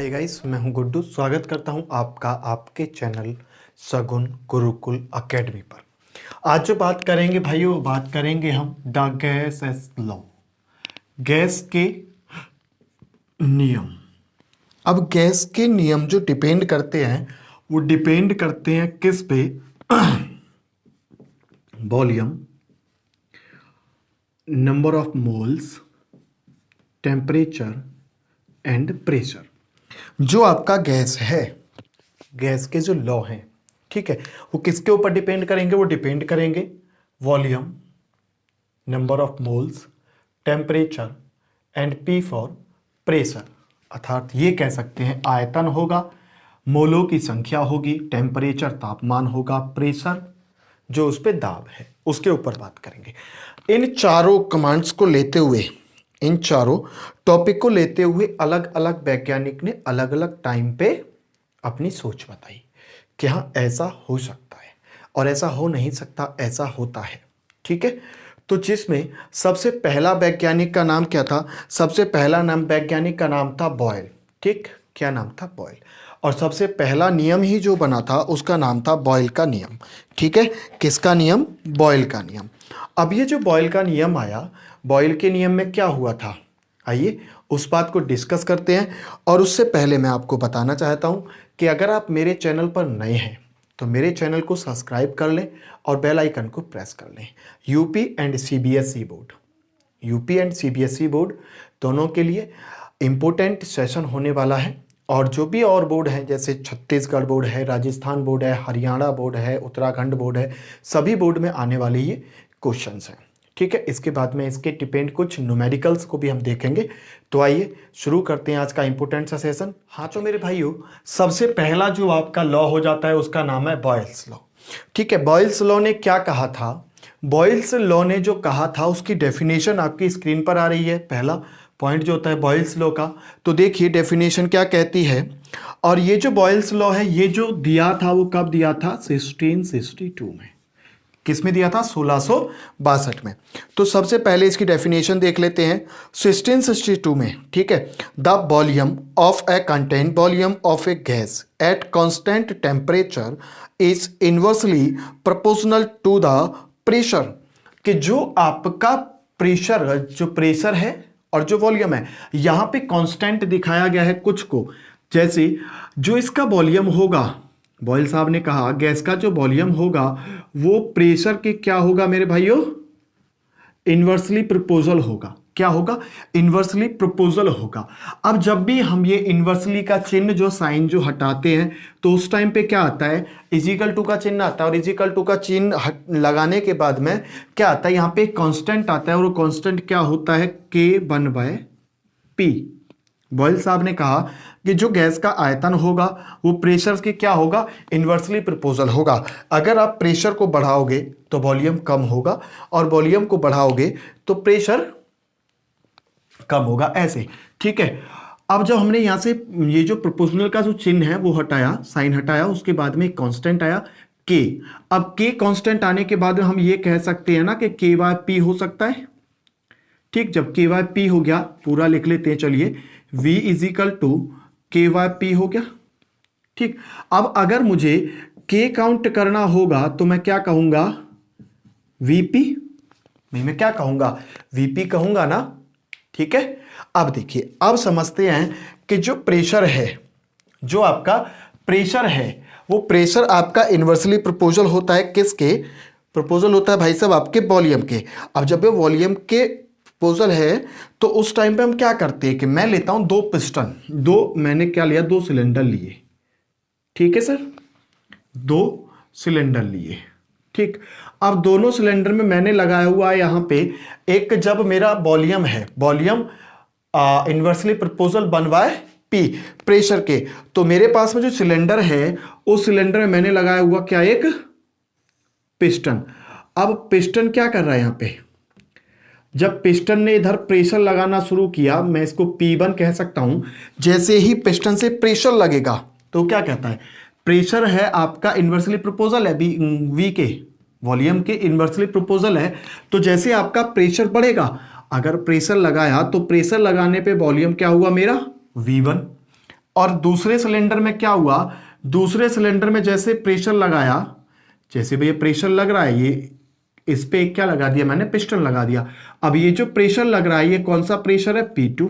Hi guys, मैं हूं गुड्डू। स्वागत करता हूं आपका आपके चैनल सगुन गुरुकुल एकेडमी पर। आज जो बात करेंगे भाइयों, बात करेंगे हम the gas S law, gas के नियम। अब गैस के नियम जो डिपेंड करते हैं वो डिपेंड करते हैं किस पे? Volume, number of moles, temperature and pressure. जो आपका गैस है, गैस के जो लॉ हैं, ठीक है, वो किसके ऊपर डिपेंड करेंगे? वो डिपेंड करेंगे volume, number of moles, temperature and P for pressure. अर्थात ये कह सकते हैं आयतन होगा, मोलों की संख्या होगी, टेम्परेचर तापमान होगा, प्रेशर जो उस पर दाब है उसके ऊपर बात करेंगे। इन चारों कमांड्स को लेते हुए, इन चारों टॉपिक को लेते हुए अलग अलग वैज्ञानिक ने अलग अलग टाइम पे अपनी सोच बताई कि हाँ ऐसा हो सकता है और ऐसा हो नहीं सकता, ऐसा होता है। ठीक है, तो जिसमें सबसे पहला वैज्ञानिक का नाम क्या था? सबसे पहला नाम वैज्ञानिक का नाम था बॉयल। ठीक, क्या नाम था? बॉयल। और सबसे पहला नियम ही जो बना था उसका नाम था बॉयल का नियम। ठीक है, किसका नियम? बॉयल का नियम। अब ये जो बॉयल का नियम आया, बॉयल के नियम में क्या हुआ था, आइए उस बात को डिस्कस करते हैं। और उससे पहले मैं आपको बताना चाहता हूं कि अगर आप मेरे चैनल पर नए हैं तो मेरे चैनल को सब्सक्राइब कर लें और बेल आइकन को प्रेस कर लें। UP and CBSE board, UP and CBSE board दोनों के लिए इम्पोर्टेंट सेशन होने वाला है। और जो भी और बोर्ड हैं, जैसे छत्तीसगढ़ बोर्ड है, राजस्थान बोर्ड है, हरियाणा बोर्ड है, उत्तराखंड बोर्ड है, सभी बोर्ड में आने वाले ये क्वेश्चंस हैं। ठीक है, इसके बाद में इसके डिपेंड कुछ न्यूमेरिकल्स को भी हम देखेंगे। तो आइए शुरू करते हैं आज का इंपॉर्टेंट सा सेशन। हाँ तो मेरे भाइयों, सबसे पहला जो आपका लॉ हो जाता है उसका नाम है बॉयल्स लॉ। ठीक है, बॉयल्स लॉ ने क्या कहा था? बॉयल्स लॉ ने जो कहा था उसकी डेफिनेशन आपकी स्क्रीन पर आ रही है। पहला पॉइंट जो होता है बॉयल्स लॉ का, तो देखिए डेफिनेशन क्या कहती है। और ये जो बॉयल्स लॉ है, ये जो दिया था वो कब दिया था? 1662 में। किस में दिया था? 1662 में। तो सबसे पहले इसकी डेफिनेशन देख लेते हैं 1662 में। ठीक है, the volume of a content, volume of a gas at constant temperature is inversely proportional to the pressure. कि जो आपका प्रेशर, जो प्रेशर है और जो वॉल्यूम है, यहां पे कांस्टेंट दिखाया गया है कुछ को। जैसे जो इसका वॉल्यूम होगा, बॉयल साहब ने कहा गैस का जो वॉल्यूम होगा वो प्रेशर के क्या होगा मेरे भाइयों? इन्वर्सली प्रोपोर्शनल होगा। क्या होगा? इन्वर्सली प्रोपोर्शनल होगा। अब जब भी हम ये इन्वर्सली का चिन्ह, जो साइन जो हटाते हैं, तो उस टाइम पे क्या आता है? इजिकल टू का चिन्ह आता है। और इजिकल टू का चिन्ह लगाने के बाद में क्या आता है? यहाँ पे कांस्टेंट आता है और वो कांस्टेंट क्या होता है? K1/P। बॉयल साहब ने कहा कि जो गैस का आयतन होगा वो प्रेशर के क्या होगा? इन्वर्सली प्रोपोर्शनल होगा। अगर आप प्रेशर को बढ़ाओगे तो वॉल्यूम कम होगा और वॉल्यूम को बढ़ाओगे तो प्रेशर कम होगा, ऐसे। ठीक है, अब जब हमने यहां से ये जो प्रोपोर्शनल का जो चिन्ह है वो हटाया, साइन हटाया, उसके बाद में एक कांस्टेंट आया K। अब K कांस्टेंट आने के बाद हम ये कह सकते हैं ना कि K/P हो सकता है। ठीक, जब K/P हो गया, पूरा लिख लेते हैं, चलिए। V = K/P हो गया। ठीक, अब अगर मुझे K काउंट करना होगा तो मैं क्या कहूंगा? VP। मैं क्या कहूंगा? VP कहूंगा ना। ठीक है, अब देखिए, अब समझते हैं कि जो प्रेशर है, जो आपका प्रेशर है, वो प्रेशर आपका इन्वर्सली प्रोपोर्शनल होता है। किसके प्रोपोर्शनल होता है भाई साहब? आपके वॉल्यूम के। अब जब ये वॉल्यूम के प्रोपोर्शनल है तो उस टाइम पे हम क्या करते हैं कि मैं लेता हूं दो पिस्टन, मैंने क्या लिया? 2 सिलेंडर लिए। ठीक है सर, 2 सिलेंडर लिए। ठीक, अब दोनों सिलेंडर में मैंने लगाया हुआ है यहां पे एक, जब मेरा वॉल्यूम है, वॉल्यूम इन्वर्सली प्रोपोर्शनल बनवाए P प्रेशर के, तो मेरे पास में जो सिलेंडर है उस सिलेंडर में मैंने लगाया हुआ क्या? एक पिस्टन। अब पिस्टन क्या कर रहा है यहां पे? जब पिस्टन ने इधर प्रेशर लगाना शुरू किया, मैं इसको P1 कह सकता हूं। जैसे ही पिस्टन से प्रेशर लगेगा तो क्या कहता है? प्रेशर है आपका इन्वर्सली प्रोपोर्शनल है, V के वॉल्यूम के इन्वर्सली प्रोपोर्शनल है। तो जैसे आपका प्रेशर बढ़ेगा, अगर प्रेशर लगाया तो प्रेशर लगाने पे वॉल्यूम क्या हुआ मेरा? V1। और दूसरे सिलेंडर में क्या हुआ, दूसरे सिलेंडर में जैसे प्रेशर लगाया, जैसे भैया प्रेशर लग रहा है, ये इस पे क्या लगा दिया मैंने, पिस्टन लगा दिया। अब ये जो प्रेशर लग रहा है ये कौन सा प्रेशर है, P2।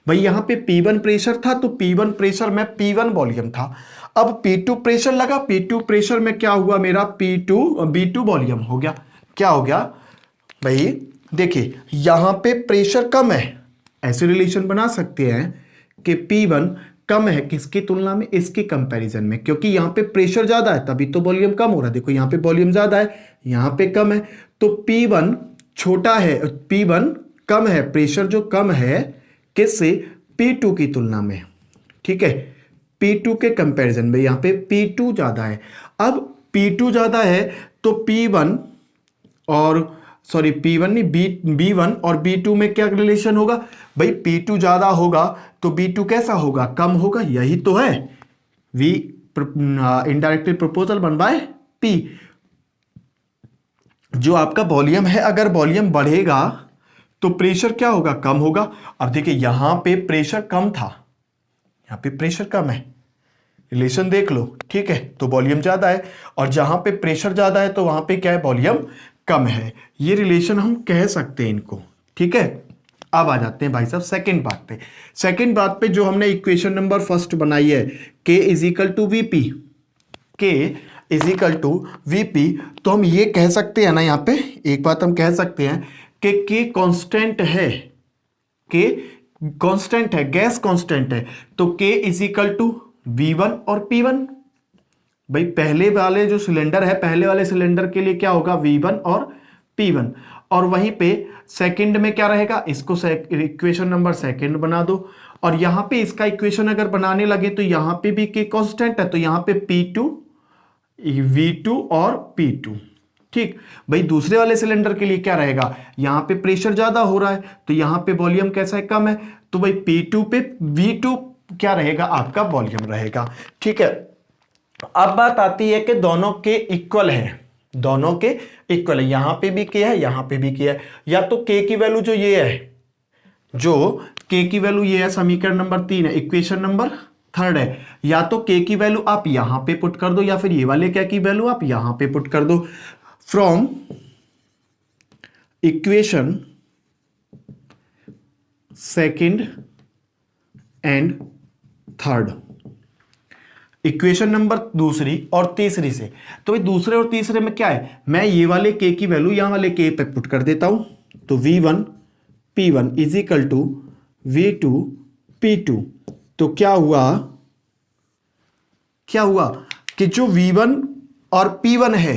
भाई यहां पे P1 प्रेशर था तो P1 प्रेशर में P1 वॉल्यूम था। अब P2 प्रेशर लगा, P2 प्रेशर में क्या हुआ मेरा, B2 वॉल्यूम हो गया। क्या हो गया भाई, देखिए यहां पे प्रेशर कम है, ऐसे रिलेशन बना सकते हैं कि P1 कम है किसकी तुलना में, इसके कंपैरिजन में, क्योंकि यहां पे प्रेशर ज्यादा है तभी तो वॉल्यूम कम हो रहा है। देखो यहां पे वॉल्यूम ज्यादा है, यहां पे कम है, तो P1 छोटा है, P1 कम है, प्रेशर जो कम है किससे, P2 की तुलना में, ठीक है, P2 के कंपैरिजन में यहां पे P2 ज्यादा है। अब P2 ज्यादा है तो P1 और P1 नहीं, B1 और B2 में क्या रिलेशन होगा भाई, P2 ज्यादा होगा तो B2 कैसा होगा, कम होगा, यही तो है V इनडायरेक्टली प्रोपोर्शनल 1/P। जो आपका वॉल्यूम है, अगर वॉल्यूम बढ़ेगा तो प्रेशर क्या होगा, कम होगा। अब देखिए यहां पे प्रेशर कम था, यहां पे प्रेशर कम है, रिलेशन देख लो, ठीक है, तो वॉल्यूम ज्यादा है, और जहां पे प्रेशर ज्यादा है तो वहां पे क्या है, वॉल्यूम कम है। ये रिलेशन हम कह सकते हैं इनको, ठीक है। अब आ जाते हैं भाई साहब सेकंड बात पे। सेकंड बात पे जो हमने इक्वेशन नंबर फर्स्ट बनाई है, K is equal to VP, K is equal to VP, तो हम ये कह सकते हैं ना, यहां पे एक बात हम कह सकते हैं कि K कांस्टेंट है, K कांस्टेंट है, गैस कांस्टेंट है, तो K is equal to V1 और P1। भाई पहले वाले जो सिलेंडर है, पहले वाले सिलेंडर के लिए क्या होगा, V1 और P1, और वहीं पे सेकंड में क्या रहेगा, इसको इक्वेशन नंबर सेकंड बना दो, और यहां पे इसका इक्वेशन अगर बनाने लगे तो यहां पे भी K कांस्टेंट है, तो यहां पे P2 V2 और P2, ठीक। भाई दूसरे वाले सिलेंडर के लिए क्या रहेगा, यहां पे प्रेशर ज्यादा हो रहा है तो यहां पे वॉल्यूम कैसा है, कम है, तो भाई P2 पे V2 क्या रहेगा, आपका वॉल्यूम रहेगा, ठीक है। अब बात आती है कि दोनों के इक्वल है, दोनों के इक्वल है, यहां पे भी K है, यहां पे भी K है, या तो K की वैल्यू जो ये है, जो K की वैल्यू ये है, समीकरण नंबर 3 है, इक्वेशन नंबर थर्ड है, या तो K की वैल्यू आप यहां पे पुट कर दो, या फिर ये वाले क्या की वैल्यू आप यहां पे पुट कर दो। From equation second and third, equation number दूसरी और तीसरी से, तो भाई दूसरे और तीसरे में क्या है, मैं ये वाले K की वैल्यू यहां वाले K पे पुट कर देता हूं, तो V1 P1 is equal to V2 P2, तो क्या हुआ कि जो V1 और P1 है,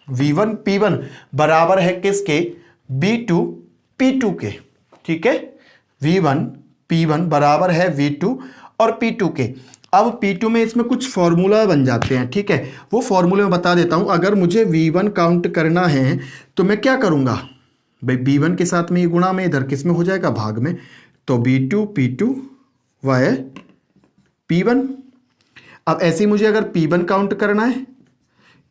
V1 P1 बराबर है किसके, V2 P2 के, ठीक है, V1 P1 बराबर है V2 और P2 के। अब P2 में इसमें कुछ फॉर्मूला बन जाते हैं, ठीक है, वो फॉर्मूले में बता देता हूं। अगर मुझे V1 काउंट करना है तो मैं क्या करूंगा भाई, V1 के साथ में ये गुणा में इधर किस में हो जाएगा, भाग में, तो V2 P2 वाय P1। अब ऐसे ही मुझे अगर P1 काउंट करना है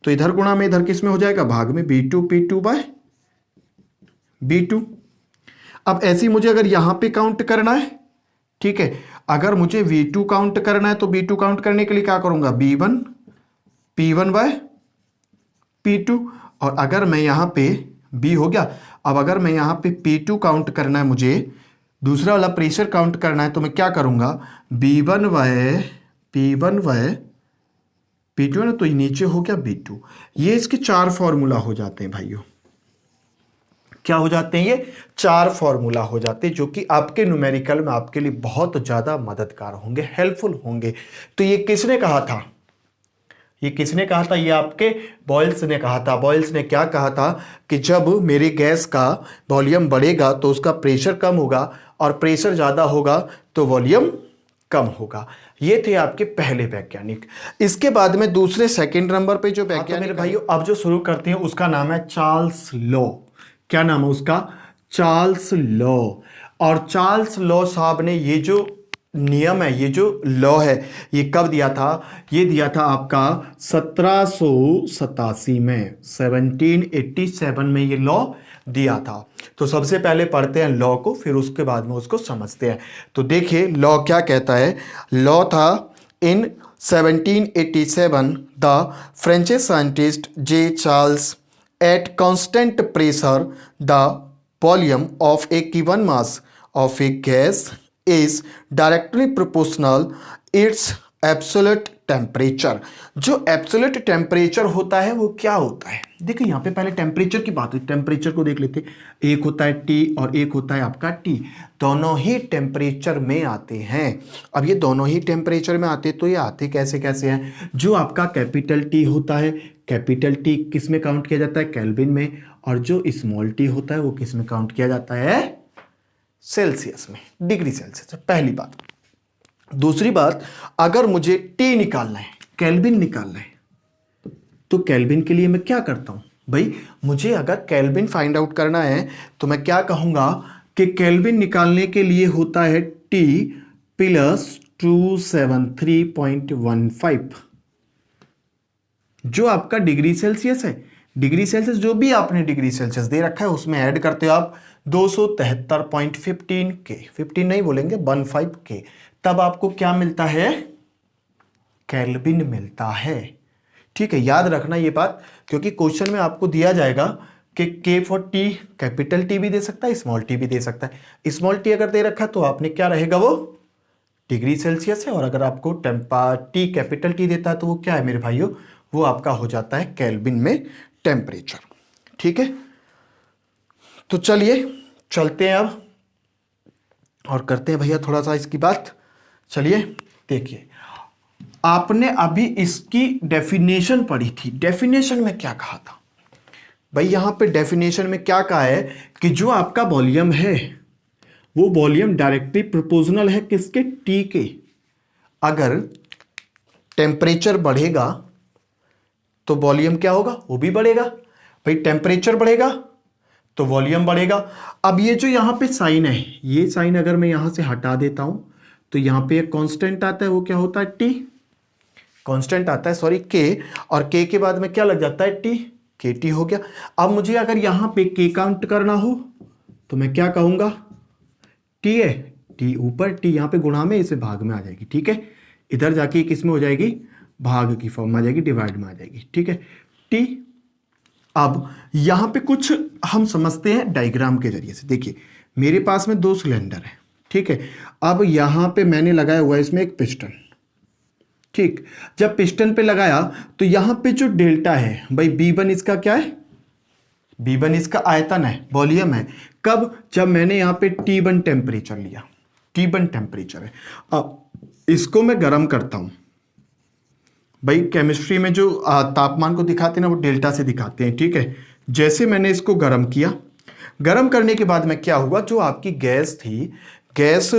तो इधर गुणा में इधर किस में हो जाएगा, भाग में, B2 P2 बाय B2। अब ऐसे ही मुझे अगर यहां पे काउंट करना है, ठीक है, अगर मुझे V2 काउंट करना है तो V2 काउंट करने के लिए क्या करूंगा, B1 P1 बाय P2, और अगर मैं यहां पे B हो गया, अब अगर मैं यहां पे P2 काउंट करना है, मुझे दूसरा वाला प्रेशर काउंट करना है, तो मैं क्या करूंगा, B1 bye P1 bye P2 है ना, तो ये नीचे हो गया B2। ये इसके 4 फॉर्मूला हो जाते हैं भाइयों, क्या हो जाते हैं, ये 4 फॉर्मूला हो जाते हैं, जो कि आपके न्यूमेरिकल में आपके लिए बहुत ज्यादा मददगार होंगे, हेल्पफुल होंगे। तो ये किसने कहा था, ये किसने कहा था, ये आपके बॉयल्स ने कहा था। बॉयल्स ने क्या कहा था कि जब मेरे गैस का वॉल्यूम बढ़ेगा तो उसका प्रेशर कम होगा, और प्रेशर ज्यादा होगा तो वॉल्यूम कम होगा। ये थे आपके पहले वैज्ञानिक। इसके बाद में दूसरे सेकंड नंबर पे जो वैज्ञानिक, मेरे भाइयों अब जो शुरू करते हैं उसका नाम है चार्ल्स लॉ। क्या नाम है उसका, चार्ल्स लॉ। और चार्ल्स लॉ साहब ने ये जो नियम है, ये जो लॉ है, ये कब दिया था? ये दिया था आपका 1787 में, 1787 में ये लॉ दिया था। तो सबसे पहले पढ़ते हैं लॉ को, फिर उसके बाद में उसको समझते हैं। तो देखिए लॉ क्या कहता है। लॉ था इन 1787 the French scientist J Charles at constant pressure the volume of A given mass of a gas is directly proportional it's absolute temperature. जो एब्सोल्यूट टेम्परेचर होता है वो क्या होता है? देखिए यहाँ पे पहले टेम्परेचर की बात हुई, टेम्परेचर को देख लेते। एक होता है टी और एक होता है आपका टी, दोनों ही टेम्परेचर में आते हैं। अब ये दोनों ही टेम्परेचर में आते, तो ये आते कैसे कैसे हैं? जो आपका कैपिटल टी होता है, कैपिटल टी किस में काउंट किया जाता है? केल्विन में। और जो स्मॉल टी होता है वो किस में काउंट किया जाता है? सेल्सियस में, डिग्री सेल्सियस। पहली बात। दूसरी बात, अगर मुझे टी निकालना है, केल्विन निकालना है, तो केल्विन के लिए मैं क्या करता हूं भाई? मुझे अगर केल्विन फाइंड आउट करना है तो मैं क्या कहूंगा कि केल्विन निकालने के लिए होता है टी प्लस 273.15। जो आपका डिग्री सेल्सियस है, डिग्री सेल्सियस जो भी आपने डिग्री सेल्सियस दे रखा है उसमें ऐड करते हो आप 273.15 के, 15 नहीं बोलेंगे, 15 के, तब आपको क्या मिलता है? केल्विन मिलता है। ठीक है, याद रखना ये बात, क्योंकि क्वेश्चन में आपको दिया जाएगा कि के फॉर टी, कैपिटल टी भी दे सकता है, स्मॉल टी भी दे सकता है। स्मॉल टी अगर दे रखा तो आपने क्या रहेगा? वो डिग्री सेल्सियस है। और अगर आपको टी कैपिटल टी देता है तो वो क्या है मेरे भाइयों? वो आपका हो जाता है केल्विन में टेम्परेचर। ठीक है, तो चलिए चलते हैं अब और करते हैं भैया थोड़ा सा इसकी बात। चलिए देखिए, आपने अभी इसकी डेफिनेशन पढ़ी थी। डेफिनेशन में क्या कहा था भाई? यहां पे डेफिनेशन में क्या कहा है कि जो आपका वॉल्यूम है वो वॉल्यूम डायरेक्टली प्रोपोर्शनल है किसके? टी के। अगर टेम्परेचर बढ़ेगा तो वॉल्यूम क्या होगा? वो भी बढ़ेगा। भाई टेम्परेचर बढ़ेगा तो वॉल्यूम बढ़ेगा। अब ये जो यहां पे साइन है, ये साइन अगर मैं यहां से हटा देता हूं तो यहां पे एक कांस्टेंट आता है, वो क्या होता है? टी। कांस्टेंट आता है, सॉरी, के, और के के बाद में क्या लग जाता है? टी, के टी हो गया। अब मुझे अगर यहां पे के काउंट करना हो तो मैं क्या कहूंगा? टी है, टी ऊपर, टी यहां पे गुणा में, इसे भाग में आ जाएगी। ठीक है, इधर जाके किस में हो जाएगी? भाग की फॉर्म में आ जाएगी, डिवाइड में आ जाएगी। ठीक है, टी। अब यहां पे कुछ हम समझते हैं डायग्राम के जरिए से। देखिए मेरे पास में दो सिलेंडर है, ठीक है। अब यहां पे मैंने लगाया हुआ है इसमें एक पिस्टन, ठीक। जब पिस्टन पे लगाया तो यहां पे जो डेल्टा है भाई, B1 इसका क्या है? B1 इसका आयतन है, वॉल्यूम है। कब? जब मैंने यहां पे T1 टेम्परेचर लिया, T1 टेम्परेचर है। अब इसको मैं गर्म करता हूं भाई, केमिस्ट्री में जो तापमान को दिखाते हैं ना वो डेल्टा से दिखाते हैं, ठीक है। जैसे मैंने इसको गर्म किया, गर्म करने के बाद में क्या हुआ, जो आपकी गैस थी, गैस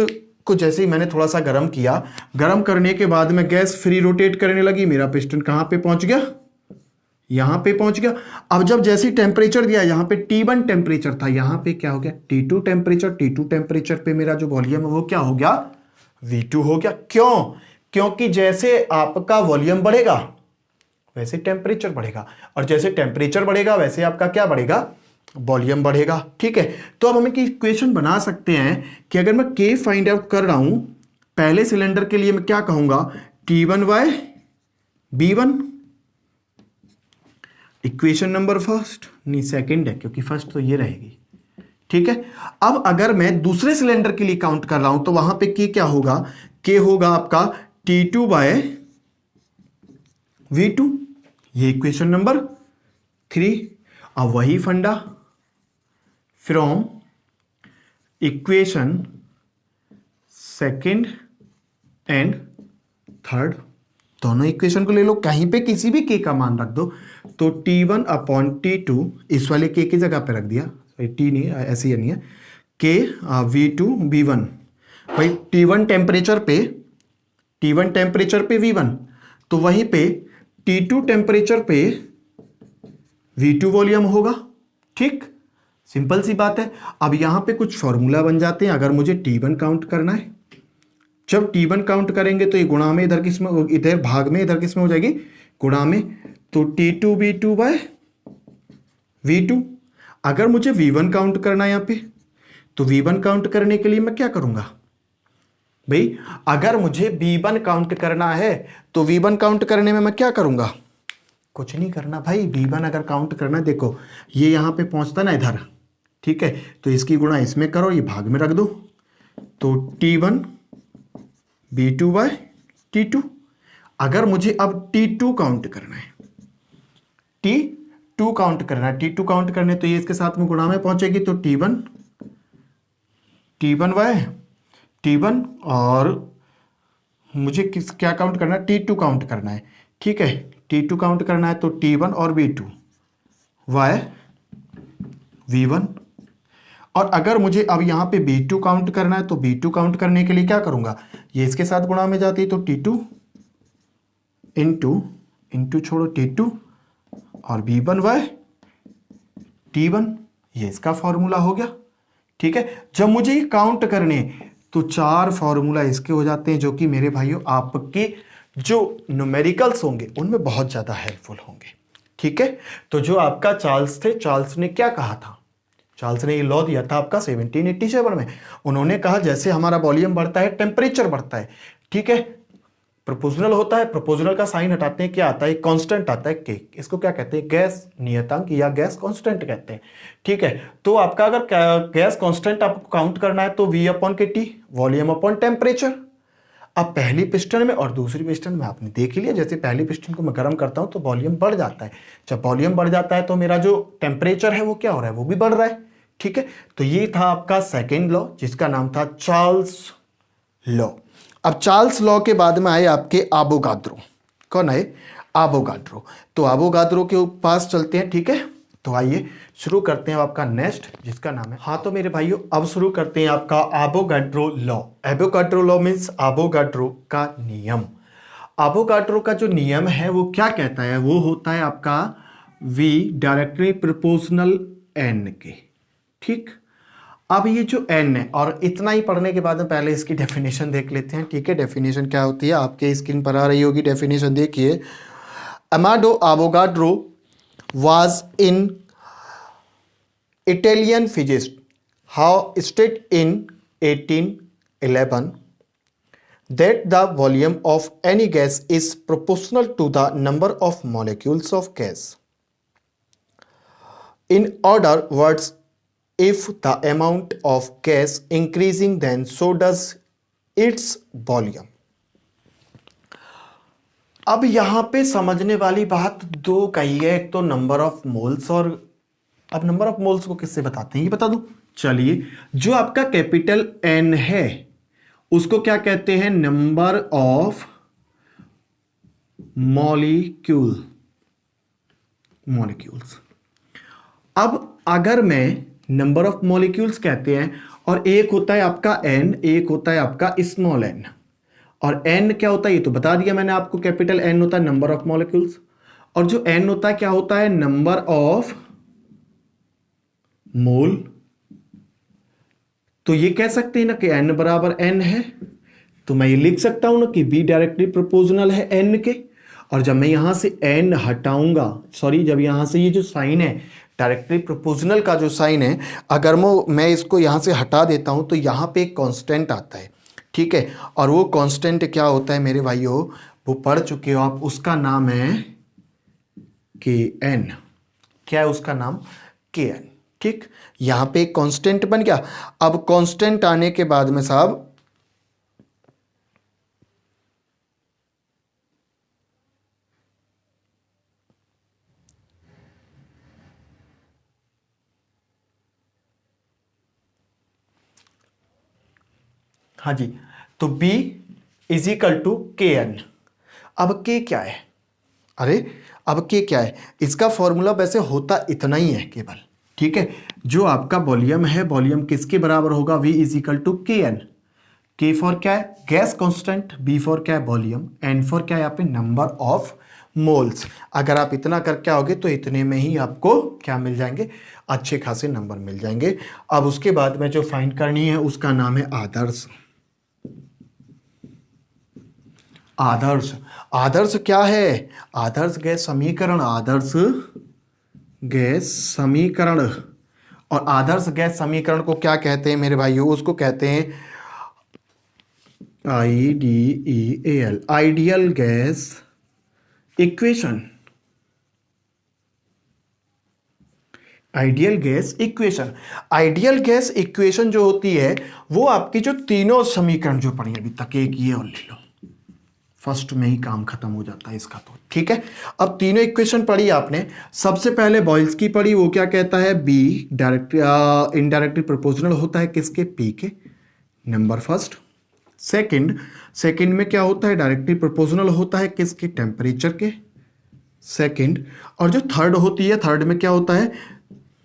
को जैसे ही मैंने थोड़ा सा गर्म किया, गर्म करने के बाद में गैस फ्री रोटेट करने लगी। मेरा पिस्टन कहां पे पहुंच गया? यहां पे पहुंच गया। अब जब जैसे ही टेम्परेचर दिया, यहां पे T1 टेम्परेचर था, यहां पे क्या हो गया? T2 temperature. T2 टेम्परेचर पे मेरा जो वॉल्यूम है वो क्या हो गया? V2 हो गया। क्यों? क्योंकि जैसे आपका वॉल्यूम बढ़ेगा वैसे टेम्परेचर बढ़ेगा, और जैसे टेम्परेचर बढ़ेगा वैसे आपका क्या बढ़ेगा? वॉल्यूम बढ़ेगा। ठीक है, तो अब हम एक इक्वेशन बना सकते हैं कि अगर मैं K फाइंड आउट कर रहा हूं पहले सिलेंडर के लिए, मैं क्या कहूंगा? T1 by B1। Equation number first, नहीं सेकंड है, क्योंकि फर्स्ट तो ये रहेगी। ठीक है, अब अगर मैं दूसरे सिलेंडर के लिए काउंट कर रहा हूं तो वहां पे K क्या होगा? K होगा आपका T2 बाय V2। ये इक्वेशन नंबर 3। अब वही फंडा from equation second and third, दोनों इक्वेशन को ले लो, कहीं पे किसी भी K का मान रख दो। तो T1 अपॉन T2, इस वाले K की जगह पे रख दिया, T नहीं, ऐसे ही नहीं है, K V2 V1। भाई T1 टेम्परेचर पे V1, तो वहीं पे T2 टेम्परेचर पे V2 वॉल्यूम होगा। ठीक, सिंपल सी बात है। अब यहां पे कुछ फॉर्मूला बन जाते हैं अगर मुझे T1 काउंट करना है। जब T1 काउंट करेंगे तो ये गुणा में इधर किस में, इधर भाग में, इधर किस में हो जाएगी, गुणा में, तो T2V2 बाय V2। अगर मुझे V1 काउंट करना है यहाँ पे, तो V1 काउंट करने के लिए मैं क्या करूंगा भाई, अगर मुझे V1 काउंट करना है तो V1 काउंट करने में मैं क्या करूंगा, कुछ नहीं करना भाई। V1 अगर काउंट करना है, देखो ये यहां पे पहुंचता ना इधर, ठीक है, तो इसकी गुणा इसमें करो, ये भाग में रख दो, तो T1 V2 बाय T2। अगर मुझे अब T2 काउंट करना है, T2 काउंट करना है, T2 काउंट करने तो ये इसके साथ में गुणा में पहुंचेगी, तो T1 बाय T1, और मुझे क्या काउंट करना है, T2 काउंट करना है, ठीक है, T2 काउंट करना है, तो T1 और V2 बाय V1। और अगर मुझे अब यहां पे B2 काउंट करना है, तो B2 काउंट करने के लिए क्या करूंगा, ये इसके साथ गुणा में जाती है, तो T2 इंटू छोड़ो T2 और V1 बाय T1, ये इसका फॉर्मूला हो गया, ठीक है। जब मुझे ये काउंट करने, तो 4 फॉर्मूला इसके हो जाते हैं, जो कि मेरे भाइयों आपके जो न्यूमेरिकल्स होंगे उनमें बहुत ज्यादा हेल्पफुल होंगे, ठीक है। तो जो आपका चार्ल्स थे, चार्ल्स ने क्या कहा था, चार्ल्स ने ये लॉ दिया था आपका 1787 में। उन्होंने कहा जैसे हमारा वॉल्यूम बढ़ता है टेम्परेचर बढ़ता है, ठीक है, प्रोपोर्शनल होता है, प्रोपोर्शनल का साइन हटाते हैं, क्या आता है, कांस्टेंट आता है के, इसको क्या कहते हैं, गैस नियतांक या गैस कांस्टेंट कहते हैं, ठीक है। तो आपका अगर गैस कांस्टेंट आपको काउंट करना है, तो V अपॉन के टी, वॉल्यूम अपॉन टेम्परेचर। अब पहली पिस्टन में और दूसरी पिस्टन में आपने देख लिया, जैसे पहली पिस्टन को मैं गर्म करता हूं तो वॉल्यूम बढ़ जाता है, जब वॉल्यूम बढ़ जाता है तो मेरा जो टेम्परेचर है वो क्या हो रहा है, वो भी बढ़ रहा है, ठीक है। तो ये था आपका सेकेंड लॉ, जिसका नाम था चार्ल्स लॉ। अब चार्ल्स लॉ के बाद में आए आपके एवोगाड्रो। कौन आए, एवोगाड्रो। तो एवोगाड्रो के पास चलते हैं, ठीक है। तो आइए शुरू करते हैं आपका नेक्स्ट, जिसका नाम है, हाँ तो मेरे भाइयों अब शुरू करते हैं आपका Avogadro law. Avogadro law means Avogadro का नियम। एवोगाड्रो का जो नियम है वो क्या कहता है, वो होता है आपका V डायरेक्टली प्रोपोर्शनल n के, ठीक। अब ये जो n है, और इतना ही पढ़ने के बाद में पहले इसकी डेफिनेशन देख लेते हैं, ठीक है। डेफिनेशन क्या होती है, आपके स्क्रीन पर आ रही होगी डेफिनेशन, देखिए। Amado Avogadro was in Italian physicist how stated in 1811 that the volume of any gas is proportional to the number of molecules of gas. In other words, if the amount of gas increasing, then so does its volume. अब यहां पे समझने वाली बात दो कही है, एक तो नंबर ऑफ मोल्स, और अब नंबर ऑफ मोल्स को किससे बताते हैं ये बता दूं। चलिए, जो आपका कैपिटल N है उसको क्या कहते हैं, नंबर ऑफ मॉलिक्यूल्स। अब अगर मैं नंबर ऑफ मॉलिक्यूल्स कहते हैं, और एक होता है आपका N, एक होता है आपका स्मॉल n, और n क्या होता है ये तो बता दिया मैंने आपको, कैपिटल N होता है नंबर ऑफ मॉलिक्यूल्स, और जो n होता है क्या होता है, नंबर ऑफ मोल। तो ये कह सकते हैं ना कि n बराबर n है, तो मैं ये लिख सकता हूं ना कि V डायरेक्टली प्रोपोर्शनल है n के। और जब मैं यहां से n हटाऊंगा, सॉरी, जब यहां से ये जो साइन है डायरेक्टली प्रोपोर्शनल का जो साइन है, अगर मैं इसको यहां से हटा देता हूं तो यहां पे एक कांस्टेंट आता है, ठीक है। और वो कांस्टेंट क्या होता है मेरे भाइयों, वो पढ़ चुके हो आप, उसका नाम है Kn। क्या है उसका नाम, Kn, ठीक। यहां पे एक कांस्टेंट बन गया। अब कांस्टेंट आने के बाद में साहब हाँ जी, तो B is equal to Kn। अब K क्या है, अरे अब K क्या है, इसका फॉर्मूला वैसे होता इतना ही है केवल, ठीक है। जो आपका वॉल्यूम है, वॉल्यूम किसके बराबर होगा, V is equal to Kn। K for क्या है, गैस कांस्टेंट, B फॉर क्या है, वॉल्यूम, N फॉर क्या है यहाँ पे, नंबर ऑफ मोल्स। अगर आप इतना करके आओगे तो इतने में ही आपको क्या मिल जाएंगे, अच्छे खासे नंबर मिल जाएंगे। अब उसके बाद में जो फाइंड करनी है उसका नाम है आदर्श। आदर्श। आदर्श क्या है? आदर्श गैस समीकरण, आदर्श गैस समीकरण। और आदर्श गैस समीकरण को क्या कहते हैं मेरे भाइयों? उसको कहते हैं IDEAL, ideal gas equation. Ideal gas equation, ideal gas equation जो होती है वो आपकी जो तीनों समीकरण जो पढ़ी अभी तक, एक ये और ले लो, फर्स्ट में ही काम खत्म हो जाता है इसका तो, ठीक है। अब तीनों इक्वेशन पढ़ी आपने। सबसे पहले बॉयल्स की पढ़ी, वो क्या कहता है? बी डायरेक्टली इनडायरेक्टली प्रोपोर्शनल होता है किसके? पी के, नंबर फर्स्ट। सेकंड में क्या होता है? डायरेक्टली प्रोपोर्शनल होता है किसके? टेम्परेचर के, सेकंड। और जो थर्ड होती है, थर्ड में क्या होता है?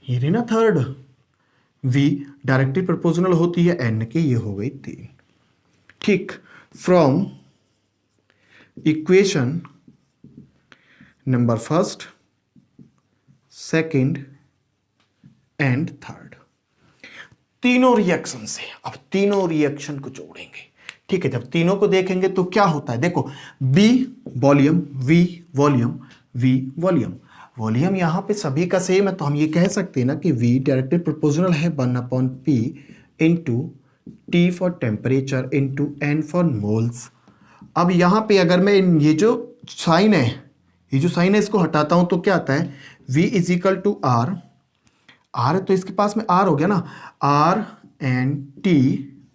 ये रही ना थर्ड, वी डायरेक्टली प्रोपोर्शनल होती है एन के, ये हो गई 3, ठीक। From equation number first, second and third, तीनों रिएक्शन से अब तीनों रिएक्शन को जोड़ेंगे, ठीक है। जब तीनों को देखेंगे तो क्या होता है? देखो, B volume, V volume, V volume. Volume यहां पे सभी का सेम है, तो हम ये कह सकते हैं ना कि वी डायरेक्टली प्रोपोर्शनल है 1/P into T for temperature into N for moles. अब यहां पे अगर मैं ये जो साइन है, ये जो साइन है इसको हटाता हूं तो क्या आता है? V is equal to R, R तो इसके पास में आर हो गया ना, R N T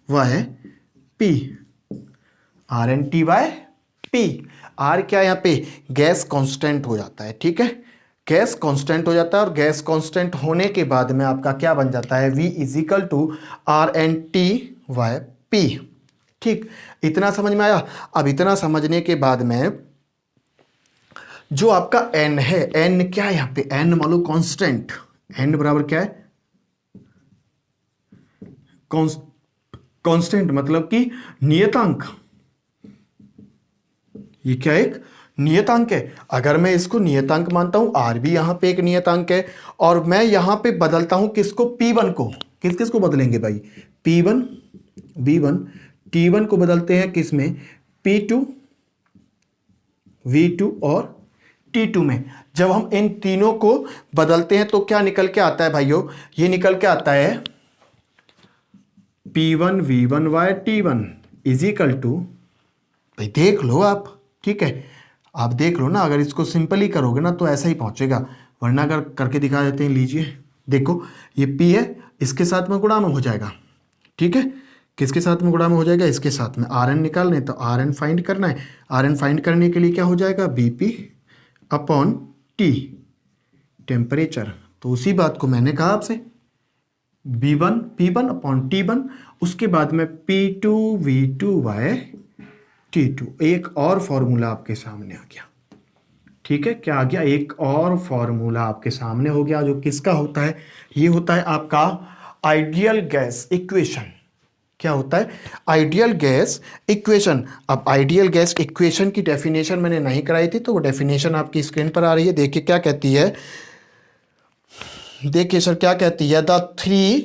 Y P, R N T Y P. R क्या यहाँ पे? गैस कांस्टेंट हो जाता है, ठीक है, गैस कांस्टेंट हो जाता है। और गैस कांस्टेंट होने के बाद में आपका क्या बन जाता है? V is equal to R N T Y P, ठीक। इतना समझ में आया? अब इतना समझने के बाद में जो आपका n है, n क्या है यहाँ पे? n मान लो कांस्टेंट, n बराबर क्या है? कांस्टेंट मतलब कि नियतांक। ये क्या एक नियतांक है। अगर मैं इसको नियतांक मानता हूं, r भी यहां पे एक नियतांक है, और मैं यहां पे बदलता हूं किसको? P1 को। किस किस को बदलेंगे भाई? P1, V1, T1 को बदलते हैं किस में? P2, V2 और T2 में। जब हम इन तीनों को बदलते हैं तो क्या निकल के आता है भाइयों? ये निकल के आता है P1 V1 Y T1 is equal to, भाई देख लो आप, ठीक है, आप देख लो ना। अगर इसको सिंपली करोगे ना तो ऐसा ही पहुंचेगा, वरना अगर करके दिखा देते हैं। लीजिए देखो, ये P है, इसके साथ में गुणा में हो जाएगा, ठीक है। किसके साथ में गुणा में हो जाएगा? इसके साथ में। आर एन निकालने तो आर एन फाइंड करना है। आर एन फाइंड करने के लिए क्या हो जाएगा? BP upon T, temperature. तो उसी बात को मैंने कहा आपसे, B1 P1 अपॉन T1, उसके बाद में P2 V2 बाय T2। एक और फॉर्मूला आपके सामने आ गया, ठीक है। क्या आ गया? एक और फॉर्मूला आपके सामने हो गया, जो किसका होता है? ये होता है आपका आइडियल गैस इक्वेशन। क्या होता है? Ideal gas equation. अब आइडियल गैस इक्वेशन की डेफिनेशन मैंने नहीं कराई थी, तो वो डेफिनेशन आपकी स्क्रीन पर आ रही है। देखिए क्या कहती है, देखिए सर क्या कहती है? The 3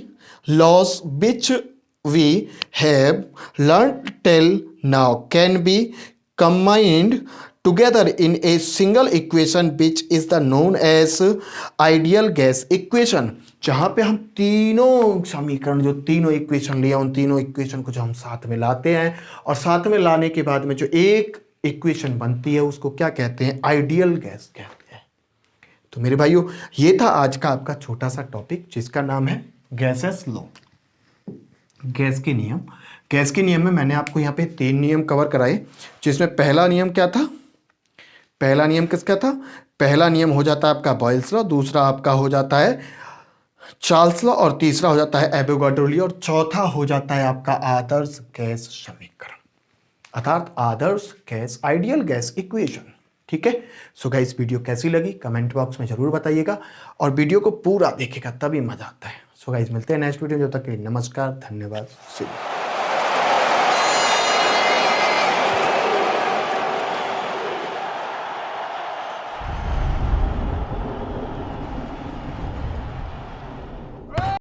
laws which we have learn till now can be combined together in a single equation which is the known as ideal gas equation. जहां पे हम तीनों समीकरण, जो तीनों इक्वेशन लिया, उन तीनों इक्वेशन को जो हम साथ में लाते हैं, और साथ में लाने के बाद में जो एक इक्वेशन बनती है उसको क्या कहते हैं? आइडियल गैस कहते हैं। तो मेरे भाइयों, ये था आज का आपका छोटा सा टॉपिक, जिसका नाम है गैसेस लॉ, गैस के नियम। गैस के नियम में मैंने आपको यहाँ पे 3 नियम कवर कराए, जिसमें पहला नियम क्या था? पहला नियम किसका था? पहला नियम हो जाता है आपका बॉयल्स लॉ, दूसरा आपका हो जाता है चार्ल्स लॉ, और तीसरा हो जाता है एवोगाड्रो लॉ, और चौथा हो जाता है आपका आदर्श गैस समीकरण, अर्थात आदर्श गैस, आइडियल गैस इक्वेशन, ठीक है। सो गाइस, वीडियो कैसी लगी कमेंट बॉक्स में जरूर बताइएगा, और वीडियो को पूरा देखिएगा तभी मजा आता है। सो गाइस, मिलते हैं नेक्स्ट वीडियो। जब तक के लिए नमस्कार, धन्यवाद।